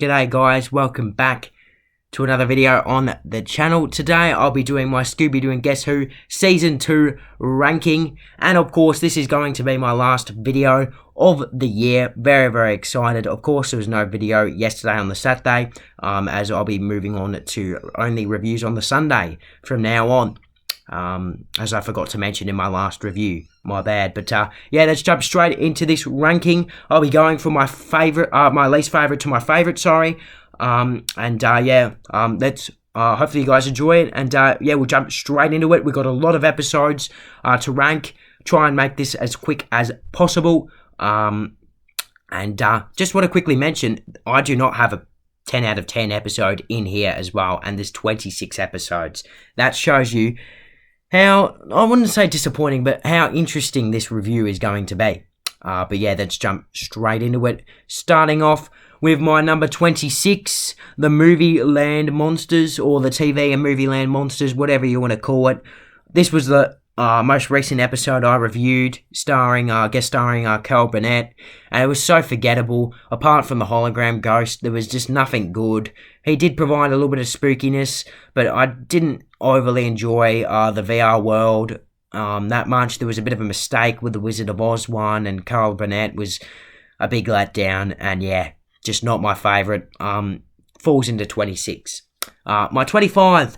G'day guys, welcome back to another video on the channel. Today I'll be doing my Scooby-Doo and Guess Who Season 2 ranking. And of course this is going to be my last video of the year. Very excited. Of course there was no video yesterday on the Saturday, as I'll be moving on to only reviews on the Sunday from now on. As I forgot to mention in my last review, my bad. But yeah, let's jump straight into this ranking. I'll be going from my favorite, my least favorite to my favorite. Sorry. Let's hopefully you guys enjoy it. And yeah, we'll jump straight into it. We've got a lot of episodes to rank. Try and make this as quick as possible. Just want to quickly mention, I do not have a 10 out of 10 episode in here as well, and there's 26 episodes. That shows you how, I wouldn't say disappointing, but how interesting this review is going to be. But yeah, let's jump straight into it. Starting off with my number 26, the Movie Land Monsters, or the TV and Movie Land Monsters, whatever you want to call it. This was the most recent episode I reviewed, guest starring Carol Burnett, and it was so forgettable. Apart from the hologram ghost, there was just nothing good. He did provide a little bit of spookiness, but I didn't overly enjoy the VR world that much. There was a bit of a mistake with the Wizard of Oz one, and Carol Burnett was a big letdown, and yeah, just not my favourite. Falls into 26. My 25th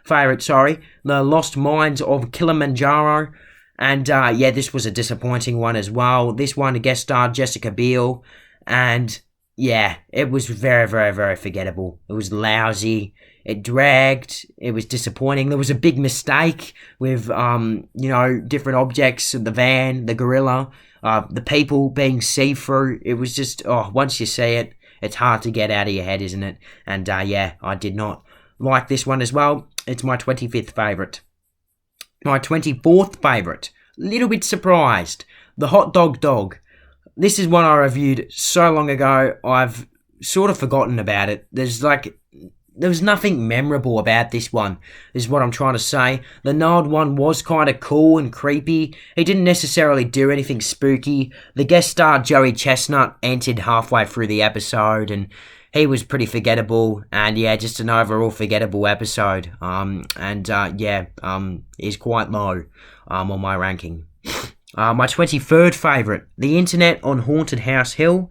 favourite, The Lost Mines of Kilimanjaro. And yeah, this was a disappointing one as well. This one guest starred Jessica Biel. And yeah, it was very forgettable. It was lousy. It dragged. It was disappointing. There was a big mistake with, different objects, the van, the gorilla, the people being see-through. It was just, once you see it, it's hard to get out of your head, isn't it? And yeah, I did not like this one as well. It's my 25th favourite. My 24th favourite. Little bit surprised. The Hot Dog Dog. This is one I reviewed so long ago, I've sort of forgotten about it. There was nothing memorable about this one, is what I'm trying to say. The Nard one was kind of cool and creepy. He didn't necessarily do anything spooky. The guest star Joey Chestnut entered halfway through the episode, and he was pretty forgettable. And yeah, just an overall forgettable episode. Is quite low on my ranking. My 23rd favourite, The Internet on Haunted House Hill.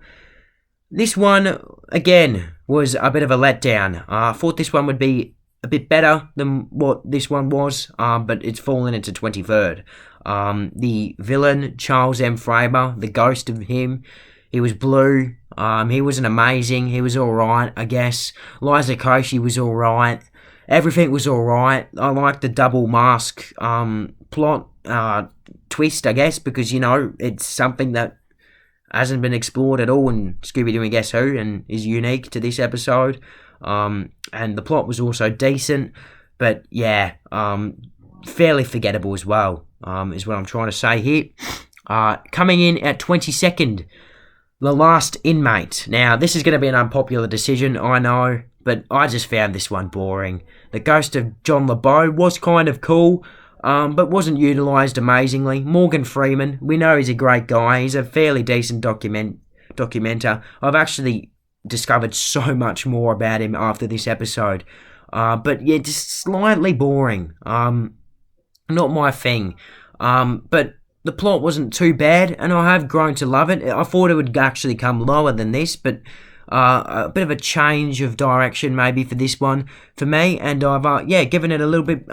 This one, again, was a bit of a letdown. I thought this one would be a bit better than what this one was, but it's fallen into 23rd. The villain, Charles M. Fraber, the ghost of him, he was blue. He wasn't amazing. He was alright, I guess. Liza Koshy was alright. Everything was alright. I liked the double mask plot twist, I guess, because, it's something that hasn't been explored at all in Scooby-Doo and Guess Who, and is unique to this episode. And the plot was also decent, but yeah, fairly forgettable as well, is what I'm trying to say here. Coming in at 22nd, The Last Inmate. Now, this is going to be an unpopular decision, I know, but I just found this one boring. The ghost of John LeBeau was kind of cool, but wasn't utilised amazingly. Morgan Freeman, we know he's a great guy. He's a fairly decent documenter. I've actually discovered so much more about him after this episode. But yeah, just slightly boring. Not my thing. But the plot wasn't too bad, and I have grown to love it. I thought it would actually come lower than this, but a bit of a change of direction maybe for this one for me. And I've given it a little bit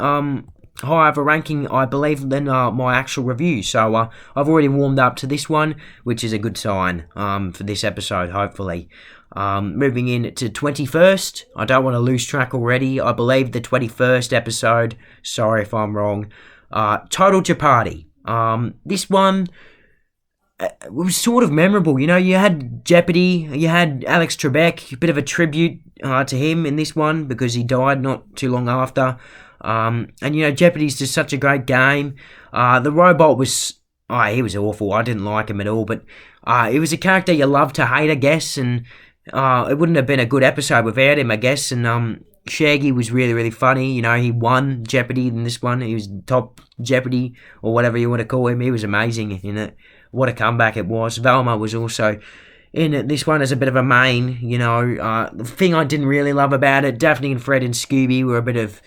higher of a ranking, I believe, than my actual review. So I've already warmed up to this one, which is a good sign for this episode, hopefully. Moving in to 21st, I don't want to lose track already. I believe the 21st episode, sorry if I'm wrong, Total Jeopardy. This one was sort of memorable. You had Jeopardy, you had Alex Trebek, a bit of a tribute to him in this one because he died not too long after. And Jeopardy's just such a great game. The robot was, he was awful. I didn't like him at all, but he was a character you love to hate, I guess, and it wouldn't have been a good episode without him, I guess. And Shaggy was really funny. He won Jeopardy in this one. He was top Jeopardy, or whatever you want to call him. He was amazing in it. What a comeback it was. Velma was also in this one as a bit of a main, the thing I didn't really love about it, Daphne and Fred and Scooby were a bit of,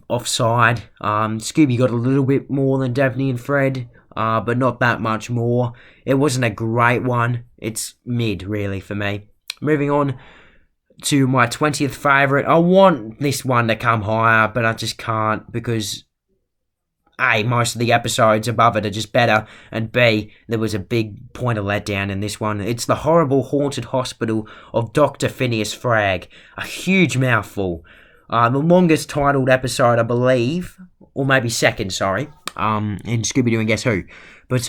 offside. Scooby got a little bit more than Daphne and Fred, but not that much more. It wasn't a great one. It's mid, really, for me. Moving on to my 20th favourite. I want this one to come higher, but I just can't because A, most of the episodes above it are just better, and B, there was a big point of letdown in this one. It's the horrible haunted hospital of Dr. Phineas Fragg. A huge mouthful. The longest titled episode, I believe, or maybe second, sorry, in Scooby-Doo and Guess Who. But,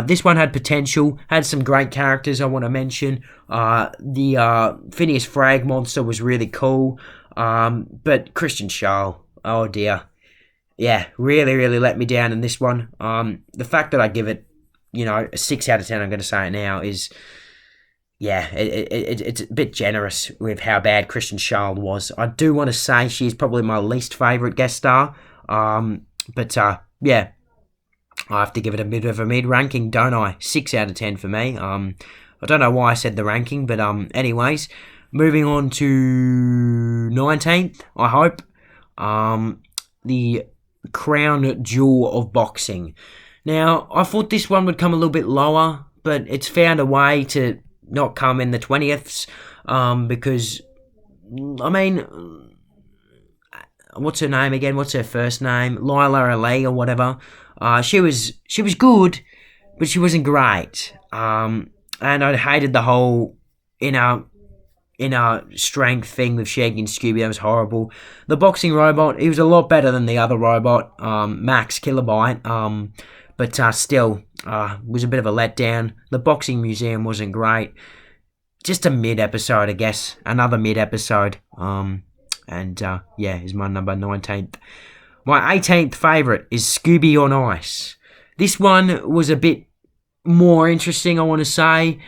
this one had potential, had some great characters I want to mention. The Phineas Fragg monster was really cool, but Christian Schall, oh dear. Yeah, really, really let me down in this one. The fact that I give it, a 6 out of 10, I'm going to say it now, is, it's a bit generous with how bad Christian Schall was. I do want to say she's probably my least favourite guest star. I have to give it a bit of a mid ranking, don't I? 6 out of 10 for me. I don't know why I said the ranking, but anyways, moving on to 19th, I hope. The crown jewel of boxing. Now, I thought this one would come a little bit lower, but it's found a way to not come in the 20ths, because, what's her name again? What's her first name? Lila Ali or whatever. She was good, but she wasn't great. And I hated the whole inner strength thing with Shaggy and Scooby. That was horrible. The boxing robot, he was a lot better than the other robot, Max Kilobyte. But still, was a bit of a letdown. The boxing museum wasn't great. Just a mid episode, I guess. Another mid episode. Is my number 19th. My 18th favourite is Scooby on Ice. This one was a bit more interesting, I want to say,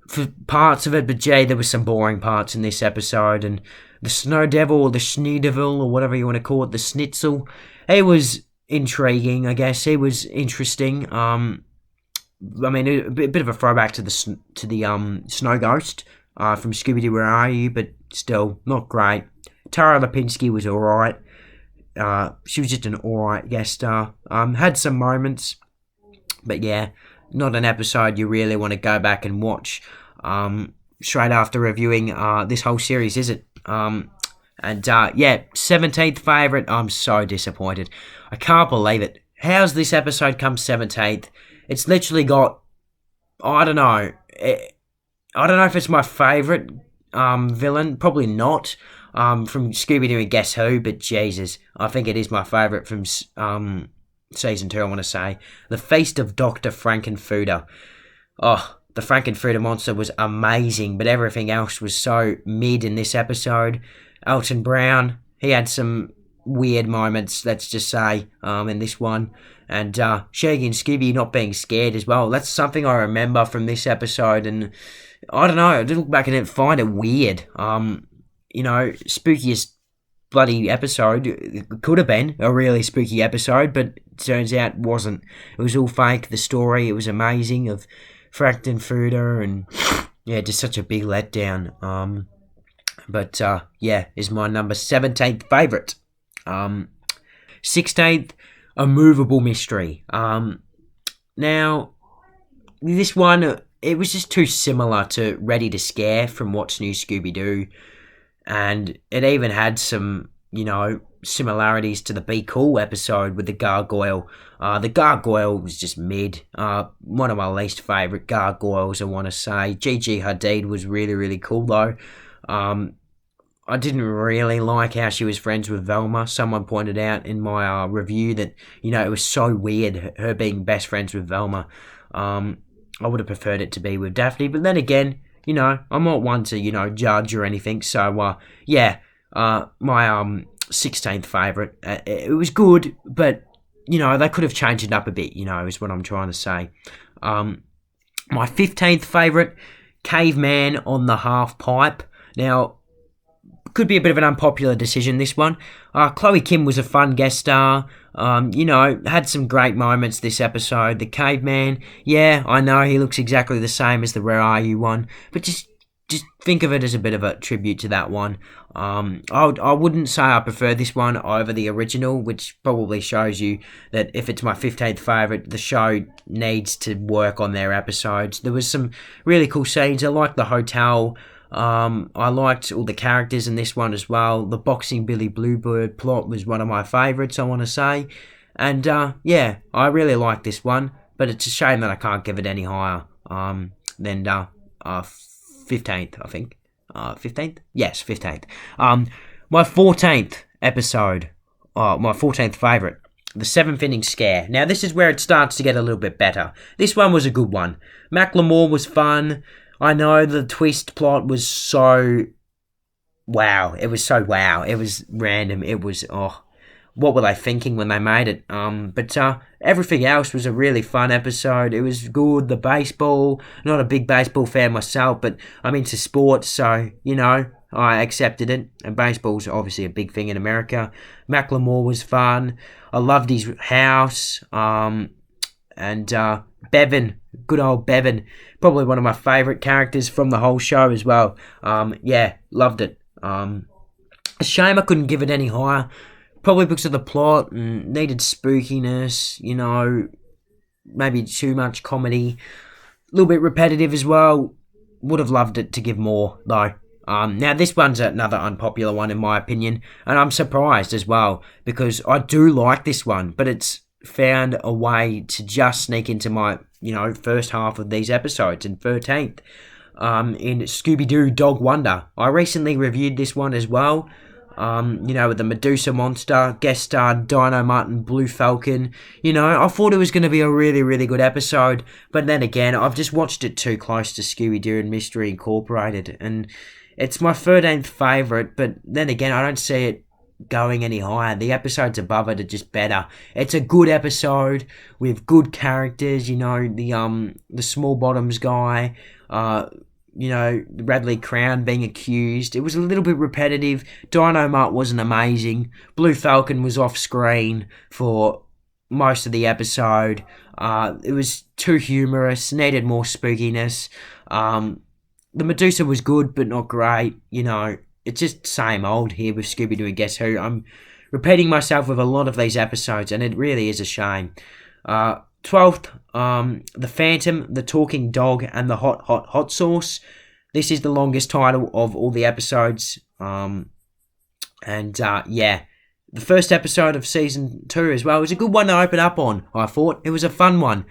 for parts of it, but there was some boring parts in this episode, and the Snow Devil, or the Schneedevil, or whatever you want to call it, the Schnitzel, it was intriguing, I guess. It was interesting. A bit of a throwback to the Snow Ghost from Scooby-Doo, Where Are You? But still, not great. Tara Lipinski was alright. She was just an alright guest star. Had some moments, but not an episode you really want to go back and watch straight after reviewing this whole series, is it? 17th favourite, I'm so disappointed. I can't believe it. How's this episode come 17th? It's literally got, I don't know if it's my favourite villain, probably not. From Scooby-Doo and Guess Who, but Jesus, I think it is my favourite from Season 2, I want to say. The Feast of Dr. Frankenfooter. Oh, the Frankenfooter monster was amazing, but everything else was so mid in this episode. Elton Brown, he had some weird moments, let's just say, in this one. And Shaggy and Scooby not being scared as well. That's something I remember from this episode, and I don't know, I did look back and find it weird. Spookiest bloody episode. It could have been a really spooky episode, but it turns out it wasn't. It was all fake. The story, it was amazing, of Frankenfooter, and just such a big letdown. Is my number 17th favourite. 16th, A Movable Mystery. Now, this one, it was just too similar to Ready to Scare from What's New Scooby-Doo. And it even had some, similarities to the Be Cool episode with the gargoyle. The gargoyle was just mid. One of my least favourite gargoyles, I want to say. Gigi Hadid was really, really cool, though. I didn't really like how she was friends with Velma. Someone pointed out in my review that, it was so weird, her being best friends with Velma. I would have preferred it to be with Daphne, but then again, I'm not one to, judge or anything. So, my 16th favourite. It was good, but, they could have changed it up a bit, is what I'm trying to say. My 15th favourite, Caveman on the Half Pipe. Now, could be a bit of an unpopular decision, this one. Chloe Kim was a fun guest star. Had some great moments this episode. The caveman, yeah, I know he looks exactly the same as the Where Are You one, but just think of it as a bit of a tribute to that one. I wouldn't say I prefer this one over the original, which probably shows you that if it's my 15th favourite, the show needs to work on their episodes. There was some really cool scenes. I liked the hotel. I liked all the characters in this one as well. The boxing Billy Bluebird plot was one of my favourites, I want to say. And I really like this one, but it's a shame that I can't give it any higher than 15th, I think. 15th? Yes, 15th. My 14th episode, my 14th favourite, the 7th inning scare. Now, this is where it starts to get a little bit better. This one was a good one. Macklemore was fun. I know the twist plot was so wow. It was so wow. It was random. It was, what were they thinking when they made it? But everything else was a really fun episode. It was good. The baseball, not a big baseball fan myself, but I'm into sports, so, I accepted it. And baseball's obviously a big thing in America. Macklemore was fun. I loved his house. And Bevan, good old Bevan, probably one of my favourite characters from the whole show as well. Loved it. A shame I couldn't give it any higher. Probably because of the plot and needed spookiness, maybe too much comedy. A little bit repetitive as well. Would have loved it to give more, though. Now, this one's another unpopular one in my opinion, and I'm surprised as well, because I do like this one, but it's found a way to just sneak into my, first half of these episodes, in 13th. In Scooby-Doo Dog Wonder. I recently reviewed this one as well. With the Medusa monster, guest star Dynamite and Blue Falcon. I thought it was going to be a really, really good episode, but then again, I've just watched it too close to Scooby-Doo and Mystery Incorporated, and it's my 13th favourite, but then again, I don't see it going any higher. The episodes above it are just better. It's a good episode with good characters, the Small Bottoms guy, Radley Crown being accused. It was a little bit repetitive. Dynamite wasn't amazing. Blue Falcon was off screen for most of the episode. It was too humorous, needed more spookiness. The Medusa was good, but not great. It's just same old here with Scooby-Doo and Guess Who. I'm repeating myself with a lot of these episodes, and it really is a shame. 12th, The Phantom, The Talking Dog, and The Hot Sauce. This is the longest title of all the episodes. The first episode of Season 2 as well was a good one to open up on, I thought. It was a fun one.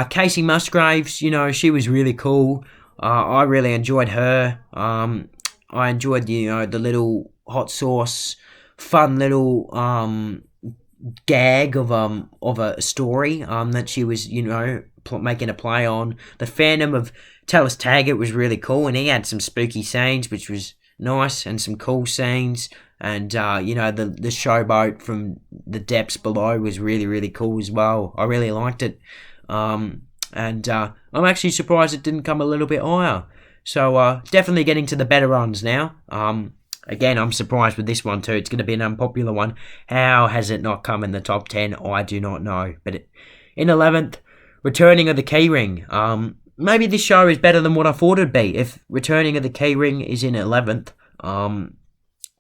Casey Musgraves, she was really cool. I really enjoyed her. I enjoyed, the little hot sauce, fun little gag of a story that she was making a play on. The Phantom of Talis Taggart was really cool, and he had some spooky scenes which was nice, and some cool scenes, and the showboat from the depths below was really, really cool as well. I really liked it, and I'm actually surprised it didn't come a little bit higher. So definitely getting to the better runs now. Again, I'm surprised with this one too. It's going to be an unpopular one. How has it not come in the top 10? I do not know. But in 11th, Returning of the Keyring. Maybe this show is better than what I thought it'd be. If Returning of the Keyring is in 11th,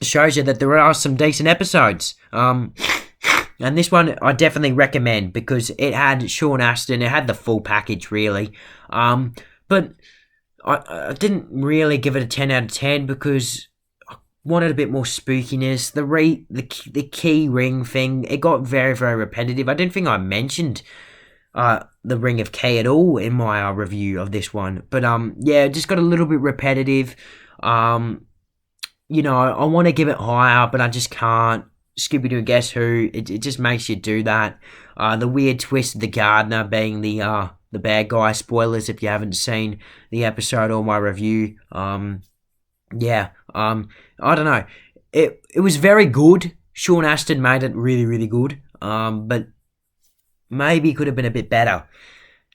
it shows you that there are some decent episodes. And this one I definitely recommend because it had Sean Astin. It had the full package, really. But I didn't really give it a 10 out of 10 because I wanted a bit more spookiness. The key ring thing, it got very, very repetitive. I didn't think I mentioned the Ring of Key at all in my review of this one. But it just got a little bit repetitive. I want to give it higher, but I just can't. Scooby-Doo Guess Who, it just makes you do that. The weird twist of the gardener being the bad guy. Spoilers if you haven't seen the episode or my review. I don't know. It was very good. Sean Astin made it really, really good. But maybe it could have been a bit better.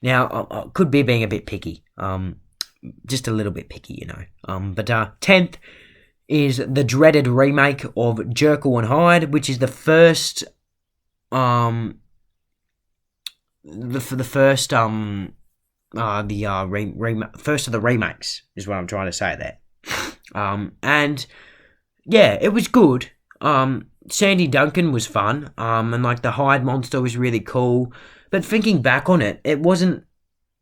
Now, I could be being a bit picky. Just a little bit picky, But 10th, is the dreaded remake of Jekyll and Hyde, which is the first, first of the remakes, is what I'm trying to say there. And yeah, it was good. Sandy Duncan was fun, and like the Hyde monster was really cool. But thinking back on it, it wasn't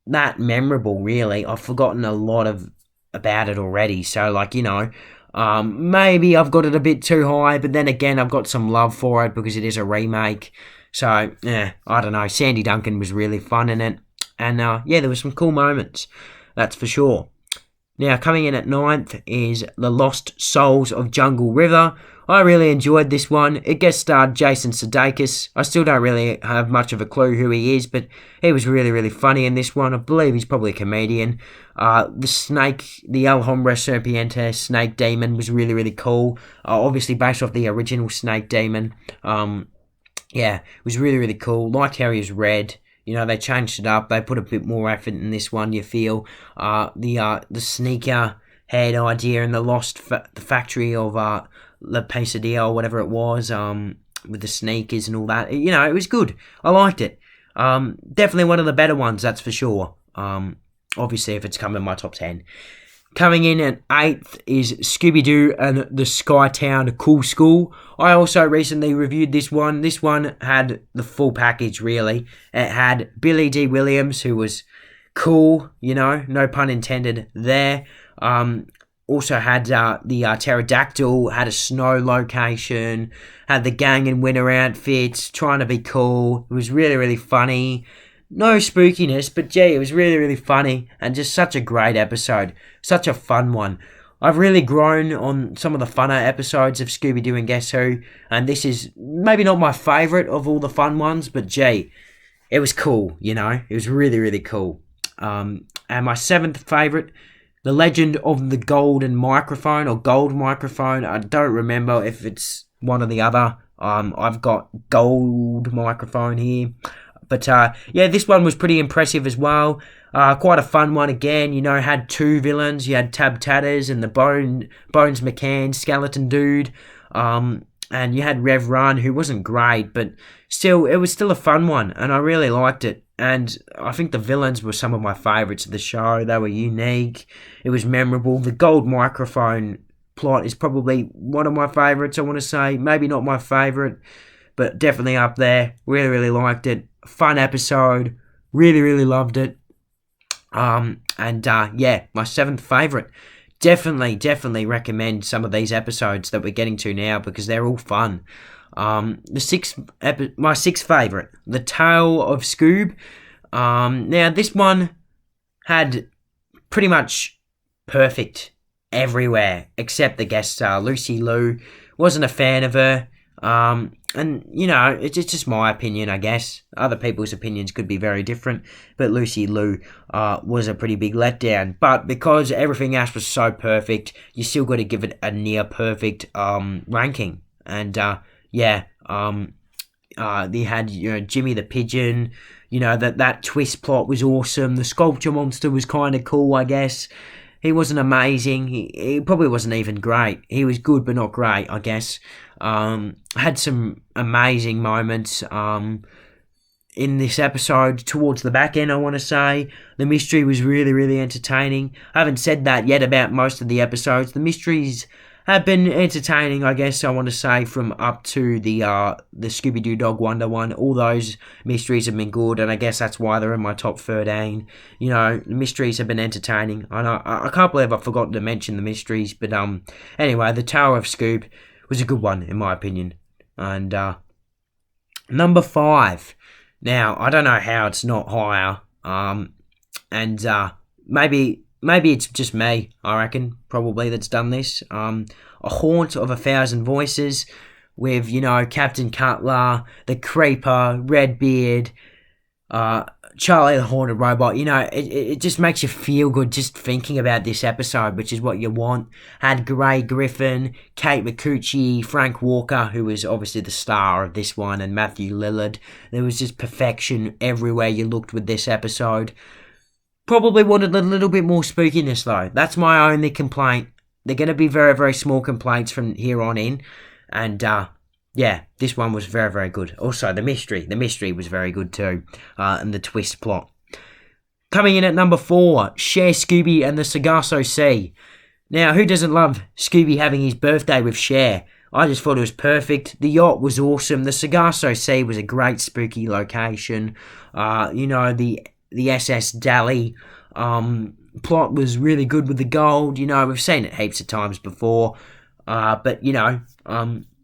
that memorable, really. I've forgotten a lot about it already. So, like, maybe I've got it a bit too high, but then again, I've got some love for it because it is a remake. So, yeah, I don't know. Sandy Duncan was really fun in it. And, yeah, there were some cool moments. That's for sure. Now, coming in at 9th is The Lost Souls of Jungle River. I really enjoyed this one. It guest starred Jason Sudeikis. I still don't really have much of a clue who he is, but he was really, really funny in this one. I believe he's probably a comedian. The snake, the El Hombre Serpiente snake demon was really, really cool. Obviously based off the original snake demon. Yeah, it was really, really cool. Liked how he was red. They changed it up. They put a bit more effort in this one, you feel. The sneaker head idea and the lost the factory of La Pesadilla or whatever it was, with the sneakers and all that. It was good. I liked it. Definitely one of the better ones, that's for sure. Obviously, if it's come in my top 10. Coming in at 8th is Scooby-Doo and the Skytown Cool School. I also recently reviewed this one. This one had the full package, really. It had Billy D. Williams, who was cool, no pun intended there. Also had the pterodactyl, had a snow location, had the gang in winter outfits, trying to be cool. It was really, really funny. No spookiness, but gee, it was really, really funny and just such a great episode. Such a fun one. I've really grown on some of the funner episodes of Scooby-Doo and Guess Who, and this is maybe not my favourite of all the fun ones, but gee, it was cool, It was really, really cool. And my 7th favourite, The Legend of the Golden Microphone, or Gold Microphone. I don't remember if it's one or the other. I've got Gold Microphone here. But, yeah, this one was pretty impressive as well. Quite a fun one again. Had two villains. You had Tab Tatters and the Bones McCann skeleton dude. And you had Rev Run, who wasn't great, but still, it was still a fun one, and I really liked it. And I think the villains were some of my favourites of the show. They were unique. It was memorable. The Gold Microphone plot is probably one of my favourites, I want to say. Maybe not my favourite, but definitely up there. Really, really liked it. Fun episode. Really, really loved it. Yeah, my 7th favourite. Definitely recommend some of these episodes that we're getting to now because they're all fun. My 6th favourite, The Tale of Scoob. Now, this one had pretty much perfect everywhere except the guest star, Lucy Liu. Wasn't a fan of her. And, it's just my opinion, I guess. Other people's opinions could be very different. But Lucy Liu was a pretty big letdown. But because everything else was so perfect, you still got to give it a near perfect ranking. And, yeah, they had, Jimmy the Pigeon. That twist plot was awesome. The sculpture monster was kind of cool, I guess. He wasn't amazing. He probably wasn't even great. He was good, but not great, I guess. Had some amazing moments in this episode towards the back end, I want to say. The mystery was really, really entertaining. I haven't said that yet about most of the episodes. The mysteries have been entertaining, I guess, I want to say, from up to the Scooby-Doo Dog Wonder one. All those mysteries have been good, and I guess that's why they're in my top 13. The mysteries have been entertaining. I can't believe I forgot to mention the mysteries, but anyway, the Tower of Scoob was a good one, in my opinion. And number 5. Now, I don't know how it's not higher, and maybe it's just me, I reckon, probably, that's done this. A Haunt of a Thousand Voices with, Captain Cutler, the Creeper, Redbeard, Charlie the Haunted Robot. It just makes you feel good just thinking about this episode, which is what you want. Had Grey Griffin, Kate McCucci, Frank Walker, who was obviously the star of this one, and Matthew Lillard. There was just perfection everywhere you looked with this episode. Probably wanted a little bit more spookiness, though. That's my only complaint. they're going to be very, very small complaints from here on in. And, yeah, this one was very, very good. Also, the mystery was very good too. And the twist plot. Coming in at number 4, Cher, Scooby and the Sargasso Sea. Now, who doesn't love Scooby having his birthday with Cher? I just thought it was perfect. The yacht was awesome. The Sargasso Sea was a great spooky location. The SS Dally plot was really good with the gold. We've seen it heaps of times before. But it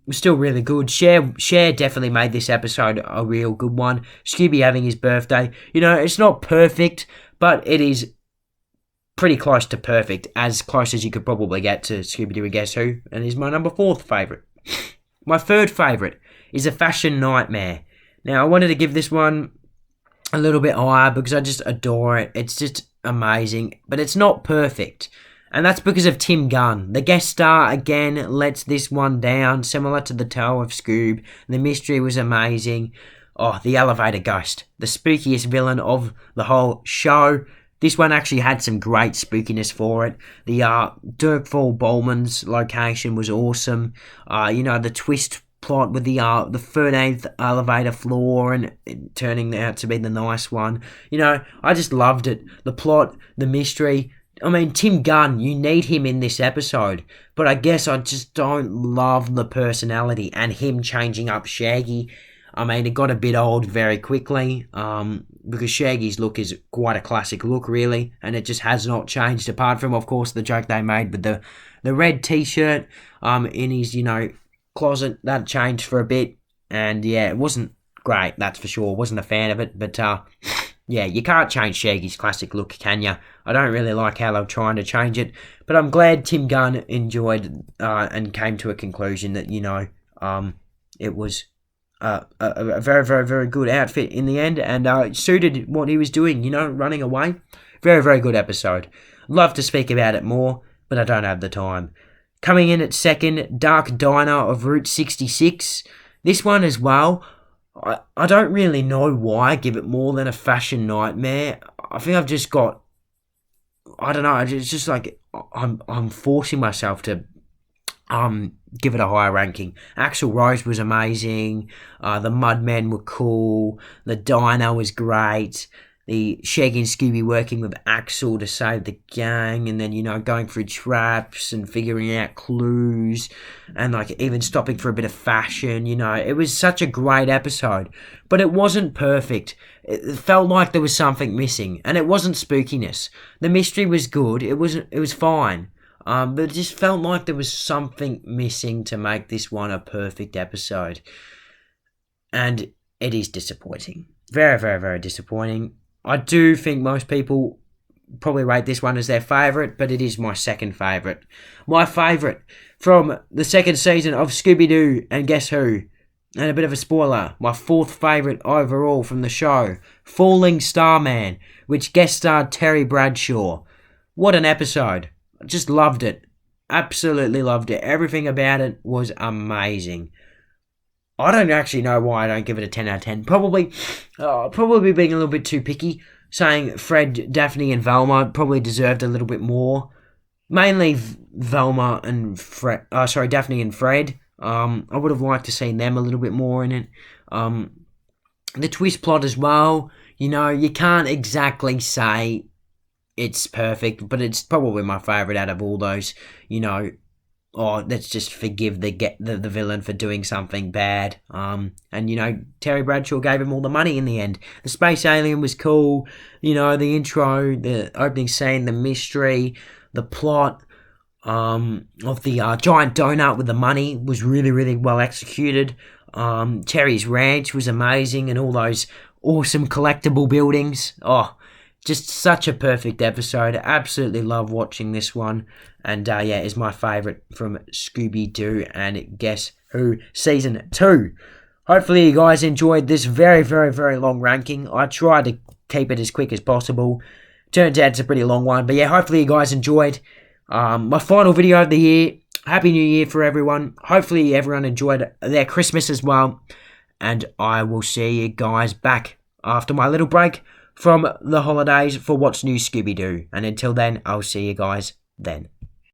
was still really good. Cher definitely made this episode a real good one. Scooby having his birthday. It's not perfect, but it is pretty close to perfect, as close as you could probably get to Scooby-Doo and Guess Who, and is my number 4th favourite. My 3rd favourite is A Fashion Nightmare. Now, I wanted to give this one a little bit higher because I just adore it. It's just amazing, but it's not perfect, and that's because of Tim Gunn. The guest star, again, lets this one down, similar to the Tale of Scoob. The mystery was amazing. Oh, the elevator ghost, the spookiest villain of the whole show. This one actually had some great spookiness for it. The Dirkfall Bowman's location was awesome. The twist plot with the 13th elevator floor and it turning out to be the nice one. I just loved it. The plot, the mystery. I mean, Tim Gunn, you need him in this episode. But I guess I just don't love the personality and him changing up Shaggy. I mean, it got a bit old very quickly because Shaggy's look is quite a classic look, really, and it just has not changed, apart from, of course, the joke they made with the red T-shirt in his, closet. That changed for a bit, and, yeah, it wasn't great, that's for sure. Wasn't a fan of it, but, yeah, you can't change Shaggy's classic look, can you? I don't really like how they're trying to change it, but I'm glad Tim Gunn enjoyed and came to a conclusion that, it was a very, very, very good outfit in the end, and suited what he was doing, running away. Very, very good episode. Love to speak about it more, but I don't have the time. Coming in at 2nd, Dark Diner of Route 66. This one as well, I don't really know why I give it more than A Fashion Nightmare. I think I've just got, I don't know, it's just like I'm forcing myself to give it a higher ranking. Axl Rose was amazing. The Mudmen were cool. The diner was great. The Shaggy and Scooby working with Axl to save the gang, and then, going through traps and figuring out clues, and even stopping for a bit of fashion. It was such a great episode, but it wasn't perfect. It felt like there was something missing, and it wasn't spookiness. The mystery was good. It was fine. But it just felt like there was something missing to make this one a perfect episode. And it is disappointing. Very, very, very disappointing. I do think most people probably rate this one as their favourite, but it is my 2nd favourite. My favourite from the 2nd season of Scooby-Doo and Guess Who. And a bit of a spoiler, my 4th favourite overall from the show, Falling Starman, which guest starred Terry Bradshaw. What an episode. Just loved it. Absolutely loved it. Everything about it was amazing. I don't actually know why I don't give it a 10 out of 10. Probably being a little bit too picky. Saying Fred, Daphne and Velma probably deserved a little bit more. Mainly Velma and Daphne and Fred. I would have liked to see them a little bit more in it. The twist plot as well. You can't exactly say it's perfect, but it's probably my favourite out of all those. Let's just forgive the villain for doing something bad. Terry Bradshaw gave him all the money in the end. The space alien was cool. The intro, the opening scene, the mystery, the plot of the giant donut with the money was really, really well executed. Terry's ranch was amazing, and all those awesome collectible buildings. Just such a perfect episode. Absolutely love watching this one. And is my favourite from Scooby-Doo and Guess Who Season 2. Hopefully you guys enjoyed this very, very, very long ranking. I tried to keep it as quick as possible. Turns out it's a pretty long one. But hopefully you guys enjoyed my final video of the year. Happy New Year for everyone. Hopefully everyone enjoyed their Christmas as well. And I will see you guys back after my little break from the holidays for What's New Scooby-Doo. And until then, I'll see you guys then.